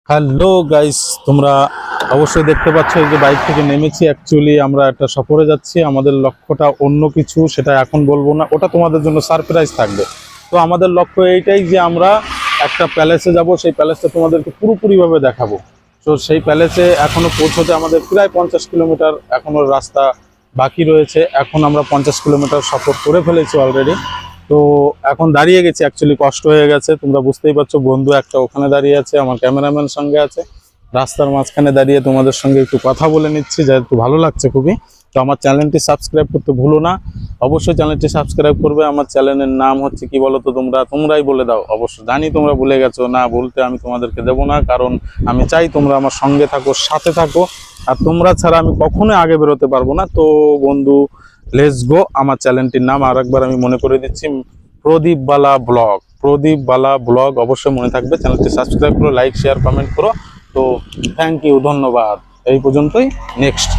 Hello guys, তোমরা অবশ্যই দেখতে পাচ্ছ এই যে বাইক থেকে নেমেছি। অ্যাকচুয়ালি আমরা একটা সফরে যাচ্ছি, আমাদের লক্ষ্যটা অন্য কিছু, সেটা এখন বলবো না, ওটা তোমাদের জন্য সারপ্রাইজ থাকবে। তো আমাদের লক্ষ্য এইটাই যে আমরা একটা প্যালেসে যাব, সেই প্যালেসটা তোমাদেরকে পুরোপুরিভাবে দেখাবো। তো সেই প্যালেসে এখনো পৌঁছতে আমাদের প্রায় 50 কিলোমিটার এখনো রাস্তা বাকি রয়েছে। এখন আমরা 50 কিলোমিটার সফর করে ফেলেছি অলরেডি। তো এখন দাঁড়িয়ে গেছি, অ্যাকচুয়ালি কষ্ট হয়ে গেছে, তোমরা বুঝতেই পারছো। বন্ধু একটা ওখানে দাঁড়িয়ে আছে, আমার ক্যামেরাম্যান সঙ্গে আছে। রাস্তার মাঝখানে দাঁড়িয়ে তোমাদের সঙ্গে একটু কথা বলে নিচ্ছি, যা একটু ভালো লাগছে খুবই। তো আমার চ্যানেলটি সাবস্ক্রাইব করতে ভুলো না, অবশ্যই চ্যানেলটি সাবস্ক্রাইব করবে। আমার চ্যানেলের নাম হচ্ছে কি বলো তো, তোমরাই বলে দাও। অবশ্য জানি তোমরা ভুলে গেছো, না বলতে আমি তোমাদেরকে দেবো না, কারণ আমি চাই তোমরা আমার সঙ্গে থাকো, সাথে থাকো। আর তোমরা ছাড়া আমি কখনোই আগে বেরোতে পারবো না। তো বন্ধু, লেটস গো। আমার চ্যানেলটির নাম আরেকবার আমি মনে করে দিচ্ছি, প্রদীপ বালা ব্লগ। প্রদীপ বালা ব্লগ অবশ্যই মনে থাকবে। চ্যানেলটি সাবস্ক্রাইব করো, লাইক শেয়ার কমেন্ট করো। তো থ্যাংক ইউ, ধন্যবাদ। এই পর্যন্তই, নেক্সট।